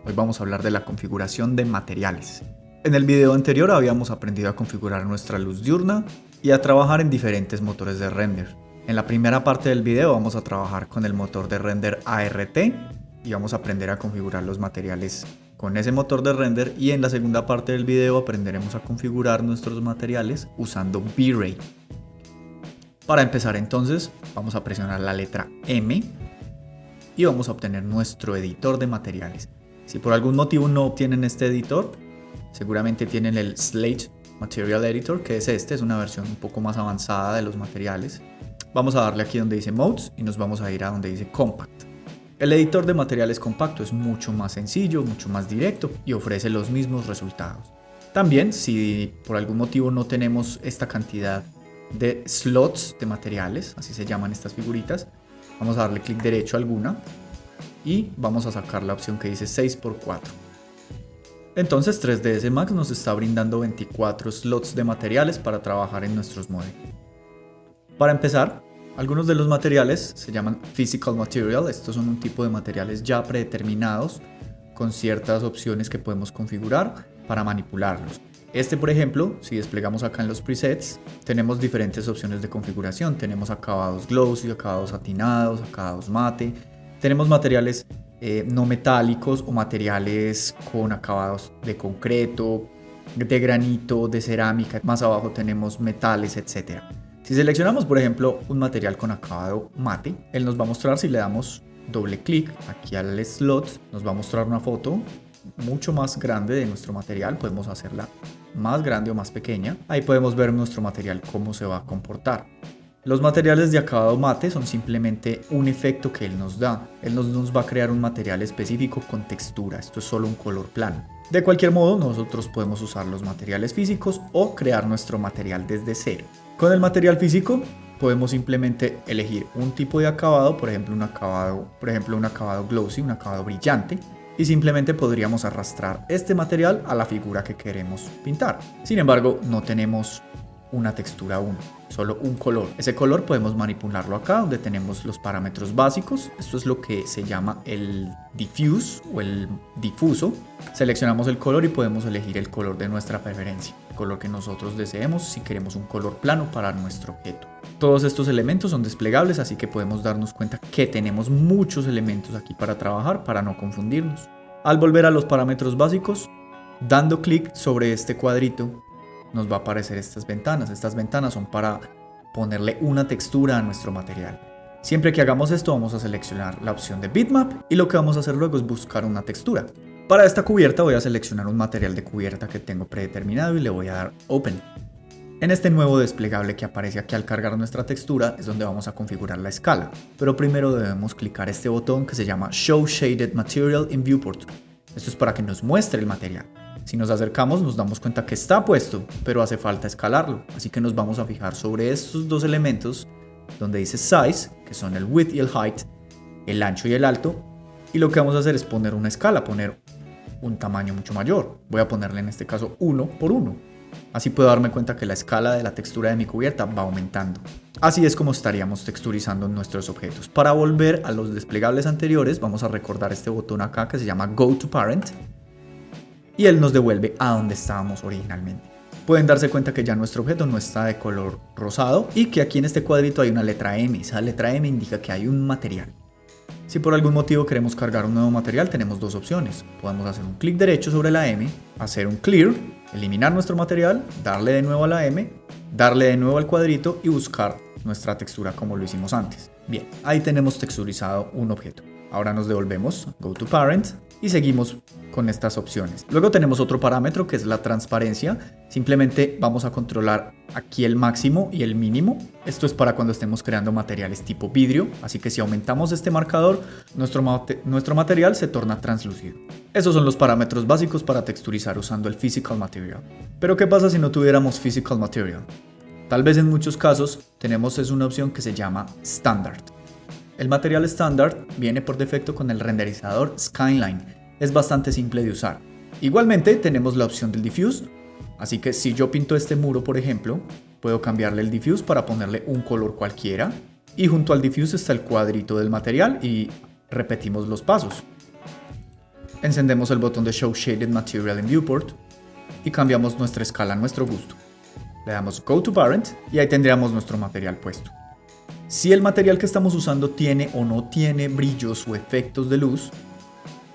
Hoy vamos a hablar de la configuración de materiales. En el video anterior habíamos aprendido a configurar nuestra luz diurna y a trabajar en diferentes motores de render. En la primera parte del video vamos a trabajar con el motor de render ART y vamos a aprender a configurar los materiales con ese motor de render, y en la segunda parte del video aprenderemos a configurar nuestros materiales usando V-Ray. Para empezar entonces vamos a presionar la letra M y vamos a obtener nuestro editor de materiales. Si por algún motivo no obtienen este editor, seguramente tienen el Slate Material Editor, que es una versión un poco más avanzada de los materiales. Vamos a darle aquí donde dice Modes y nos vamos a ir a donde dice Compact. El editor de materiales compacto es mucho más sencillo, mucho más directo y ofrece los mismos resultados. También, si por algún motivo no tenemos esta cantidad de slots de materiales, así se llaman estas figuritas, vamos a darle clic derecho a alguna y vamos a sacar la opción que dice 6x4. Entonces 3ds Max nos está brindando 24 slots de materiales para trabajar en nuestros modelos. Para empezar, algunos de los materiales se llaman Physical Material. Estos son un tipo de materiales ya predeterminados con ciertas opciones que podemos configurar para manipularlos. Por ejemplo, si desplegamos acá en los presets, tenemos diferentes opciones de configuración. Tenemos acabados glossy, acabados satinados, acabados mate. Tenemos materiales no metálicos o materiales con acabados de concreto, de granito, de cerámica. Más abajo tenemos metales, etc. Si seleccionamos, por ejemplo, un material con acabado mate, él nos va a mostrar, si le damos doble clic aquí al slot, nos va a mostrar una foto mucho más grande de nuestro material. Podemos hacerla más grande o más pequeña. Ahí podemos ver nuestro material cómo se va a comportar. Los materiales de acabado mate son simplemente un efecto que él nos da. Él nos va a crear un material específico con textura. Esto es solo un color plano. De cualquier modo, nosotros podemos usar los materiales físicos o crear nuestro material desde cero. Con el material físico podemos simplemente elegir un tipo de acabado, por ejemplo un acabado glossy, un acabado brillante, y simplemente podríamos arrastrar este material a la figura que queremos pintar. Sin embargo, no tenemos una textura aún, solo un color. Ese color podemos manipularlo acá donde tenemos los parámetros básicos. Esto es lo que se llama el diffuse o el difuso. Seleccionamos el color y podemos elegir el color de nuestra preferencia, el color que nosotros deseemos, si queremos un color plano para nuestro objeto. Todos estos elementos son desplegables, así que podemos darnos cuenta que tenemos muchos elementos aquí para trabajar, para no confundirnos. Al volver a los parámetros básicos, dando clic sobre este cuadrito, nos va a aparecer estas ventanas. Estas ventanas son para ponerle una textura a nuestro material. Siempre que hagamos esto vamos a seleccionar la opción de bitmap y lo que vamos a hacer luego es buscar una textura. Para esta cubierta voy a seleccionar un material de cubierta que tengo predeterminado y le voy a dar Open. En este nuevo desplegable que aparece aquí al cargar nuestra textura es donde vamos a configurar la escala, pero primero debemos clicar este botón que se llama Show Shaded Material in Viewport. Esto es para que nos muestre el material. Si nos acercamos nos damos cuenta que está puesto, pero hace falta escalarlo, así que nos vamos a fijar sobre estos dos elementos donde dice Size, que son el Width y el Height, el ancho y el alto, y lo que vamos a hacer es poner una escala, poner un tamaño mucho mayor. Voy a ponerle en este caso 1x1. Así puedo darme cuenta que la escala de la textura de mi cubierta va aumentando. Así es como estaríamos texturizando nuestros objetos. Para volver a los desplegables anteriores vamos a recordar este botón acá que se llama Go to Parent y él nos devuelve a donde estábamos originalmente. Pueden darse cuenta que ya nuestro objeto no está de color rosado y que aquí en este cuadrito hay una letra M. Esa letra M indica que hay un material. Si por algún motivo queremos cargar un nuevo material, tenemos dos opciones. Podemos hacer un clic derecho sobre la M, hacer un clear, eliminar nuestro material, darle de nuevo a la M, darle de nuevo al cuadrito y buscar nuestra textura como lo hicimos antes. Bien, ahí tenemos texturizado un objeto. Ahora nos devolvemos, Go to Parent, y seguimos con estas opciones. Luego tenemos otro parámetro que es la transparencia. Simplemente vamos a controlar aquí el máximo y el mínimo. Esto es para cuando estemos creando materiales tipo vidrio, así que si aumentamos este marcador, nuestro material se torna translúcido. Esos son los parámetros básicos para texturizar usando el Physical Material. Pero ¿qué pasa si no tuviéramos Physical Material? Tal vez en muchos casos tenemos una opción que se llama Standard. El material estándar viene por defecto con el renderizador Skyline. Es bastante simple de usar. Igualmente tenemos la opción del diffuse, así que si yo pinto este muro, por ejemplo, puedo cambiarle el diffuse para ponerle un color cualquiera, y junto al diffuse está el cuadrito del material y repetimos los pasos. encendemos el botón de Show Shaded Material in Viewport y cambiamos nuestra escala a nuestro gusto. Le damos Go to Parent y ahí tendríamos nuestro material puesto. Si el material que estamos usando tiene o no tiene brillos o efectos de luz,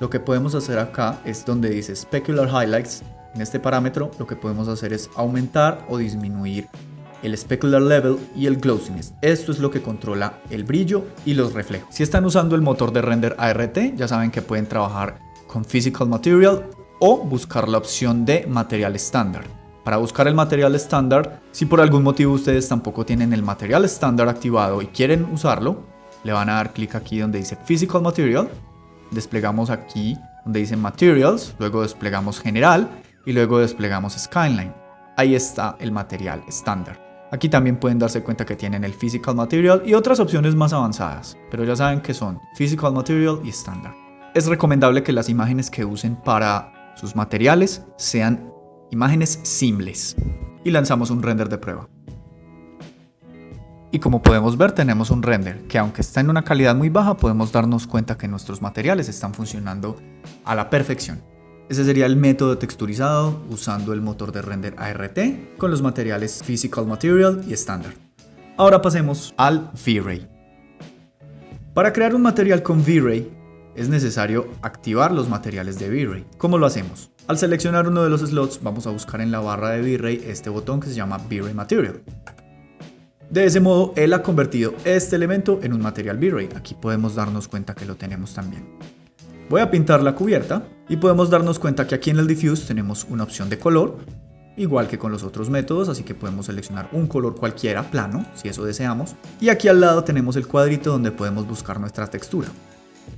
lo que podemos hacer acá es donde dice Specular Highlights. En este parámetro lo que podemos hacer es aumentar o disminuir el Specular Level y el Glossiness. Esto es lo que controla el brillo y los reflejos. Si están usando el motor de render ART, ya saben que pueden trabajar con Physical Material o buscar la opción de material estándar. Para buscar el material estándar, si por algún motivo ustedes tampoco tienen el material estándar activado y quieren usarlo, le van a dar clic aquí donde dice Physical Material, desplegamos aquí donde dice Materials, luego desplegamos General y luego desplegamos Skyline. Ahí está el material estándar. Aquí también pueden darse cuenta que tienen el Physical Material y otras opciones más avanzadas, pero ya saben que son Physical Material y estándar. Es recomendable que las imágenes que usen para sus materiales sean imágenes simples. Y lanzamos un render de prueba. Y como podemos ver, tenemos un render que, aunque está en una calidad muy baja, podemos darnos cuenta que nuestros materiales están funcionando a la perfección. Ese sería el método texturizado usando el motor de render ART con los materiales Physical Material y estándar. Ahora pasemos al V-Ray. Para crear un material con V-Ray es necesario activar los materiales de V-Ray. ¿Cómo lo hacemos? Al seleccionar uno de los slots vamos a buscar en la barra de V-Ray este botón que se llama V-Ray Material. De ese modo él ha convertido este elemento en un material V-Ray. Aquí podemos darnos cuenta que lo tenemos también. Voy a pintar la cubierta y podemos darnos cuenta que aquí en el Diffuse tenemos una opción de color, igual que con los otros métodos, así que podemos seleccionar un color cualquiera, plano, si eso deseamos. Y aquí al lado tenemos el cuadrito donde podemos buscar nuestra textura.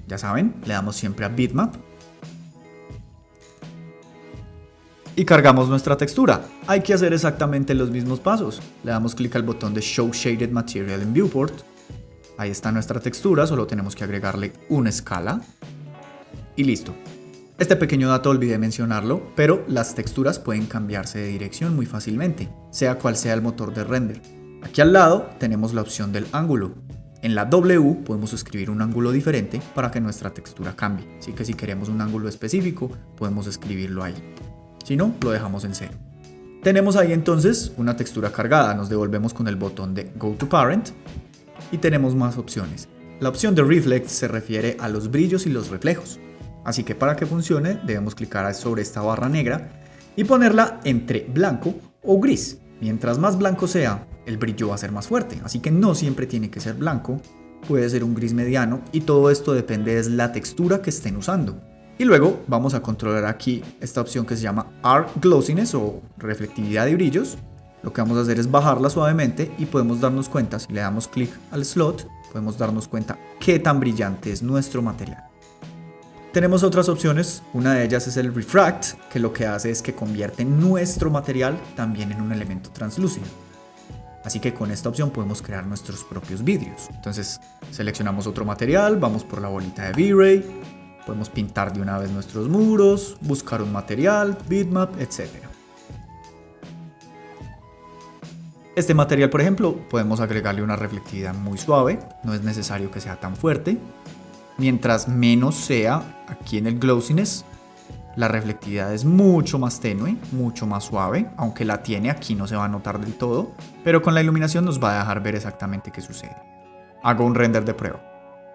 Ya saben, le damos siempre a Bitmap y cargamos nuestra textura. Hay que hacer exactamente los mismos pasos. Le damos clic al botón de Show Shaded Material in Viewport. Ahí está nuestra textura, solo tenemos que agregarle una escala. Y listo. Este pequeño dato olvidé mencionarlo, pero las texturas pueden cambiarse de dirección muy fácilmente, sea cual sea el motor de render. Aquí al lado tenemos la opción del ángulo. En la W podemos escribir un ángulo diferente para que nuestra textura cambie. Así que si queremos un ángulo específico, podemos escribirlo ahí. Si no, lo dejamos en 0. Tenemos ahí entonces una textura cargada. Nos devolvemos con el botón de Go to Parent y tenemos más opciones. La opción de Reflect se refiere a los brillos y los reflejos. Así que para que funcione debemos clicar sobre esta barra negra y ponerla entre blanco o gris. Mientras más blanco sea, el brillo va a ser más fuerte, así que no siempre tiene que ser blanco, puede ser un gris mediano y todo esto depende de la textura que estén usando. Y luego vamos a controlar aquí esta opción que se llama Arc Glossiness o reflectividad y brillos. Lo que vamos a hacer es bajarla suavemente y podemos darnos cuenta, si le damos clic al slot, podemos darnos cuenta qué tan brillante es nuestro material. Tenemos otras opciones, una de ellas es el Refract, que lo que hace es que convierte nuestro material también en un elemento translúcido. Así que con esta opción podemos crear nuestros propios vidrios. Entonces seleccionamos otro material, vamos por la bolita de V-Ray, podemos pintar de una vez nuestros muros, buscar un material, bitmap, etc. Este material, por ejemplo, podemos agregarle una reflectividad muy suave, no es necesario que sea tan fuerte. Mientras menos sea, aquí en el Glossiness, la reflectividad es mucho más tenue, mucho más suave, aunque la tiene aquí no se va a notar del todo, pero con la iluminación nos va a dejar ver exactamente qué sucede. Hago un render de prueba.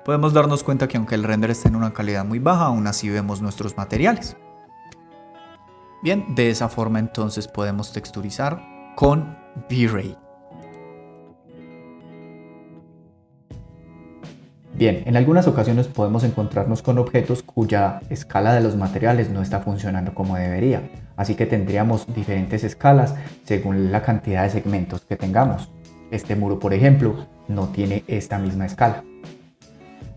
Podemos darnos cuenta que aunque el render esté en una calidad muy baja, aún así vemos nuestros materiales. Bien, de esa forma entonces podemos texturizar con V-Ray. Bien, en algunas ocasiones podemos encontrarnos con objetos cuya escala de los materiales no está funcionando como debería, así que tendríamos diferentes escalas según la cantidad de segmentos que tengamos. Este muro, por ejemplo, no tiene esta misma escala.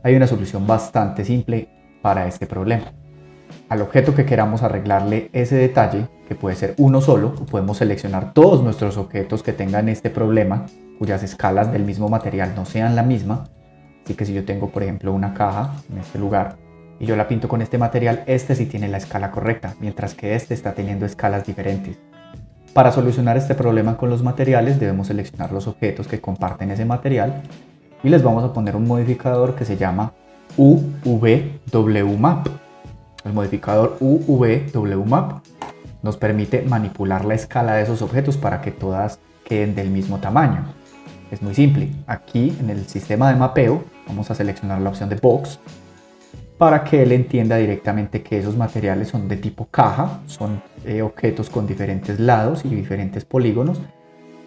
Hay una solución bastante simple para este problema. Al objeto que queramos arreglarle ese detalle, que puede ser uno solo, o podemos seleccionar todos nuestros objetos que tengan este problema, cuyas escalas del mismo material no sean la misma. Así que si yo tengo, por ejemplo, una caja en este lugar y yo la pinto con este material, este sí tiene la escala correcta, mientras que este está teniendo escalas diferentes. Para solucionar este problema con los materiales debemos seleccionar los objetos que comparten ese material y les vamos a poner un modificador que se llama UVWMap. El modificador UVWMap nos permite manipular la escala de esos objetos para que todas queden del mismo tamaño. Es muy simple. Aquí en el sistema de mapeo vamos a seleccionar la opción de Box para que él entienda directamente que esos materiales son de tipo caja, son objetos con diferentes lados y diferentes polígonos,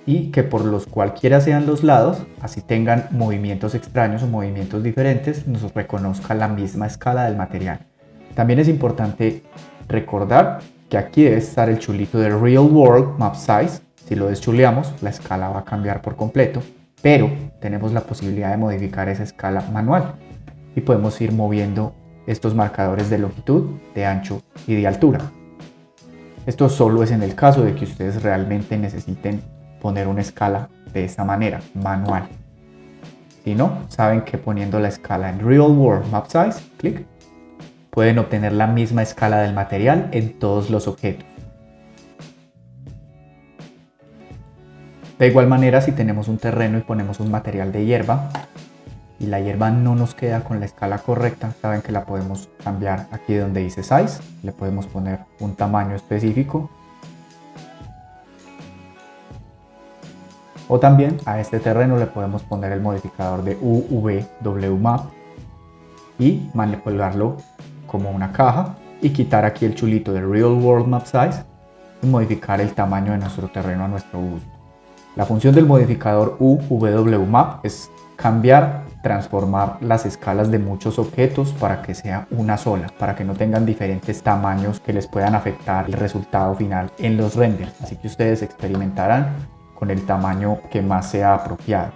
y que por los cualquiera sean los lados, así tengan movimientos extraños o movimientos diferentes, nos reconozca la misma escala del material. También es importante recordar que aquí debe estar el chulito de Real World Map Size. Si lo deschuleamos, la escala va a cambiar por completo, pero tenemos la posibilidad de modificar esa escala manual y podemos ir moviendo estos marcadores de longitud, de ancho y de altura. Esto solo es en el caso de que ustedes realmente necesiten poner una escala de esta manera, manual. Si no, saben que poniendo la escala en Real World Map Size, clic, pueden obtener la misma escala del material en todos los objetos. De igual manera, si tenemos un terreno y ponemos un material de hierba y la hierba no nos queda con la escala correcta, saben que la podemos cambiar aquí donde dice Size, le podemos poner un tamaño específico. O también a este terreno le podemos poner el modificador de UVWMap y manipularlo como una caja y quitar aquí el chulito de Real World Map Size y modificar el tamaño de nuestro terreno a nuestro gusto. La función del modificador UVWMap es cambiar, transformar las escalas de muchos objetos para que sea una sola, para que no tengan diferentes tamaños que les puedan afectar el resultado final en los renders. Así que ustedes experimentarán con el tamaño que más sea apropiado.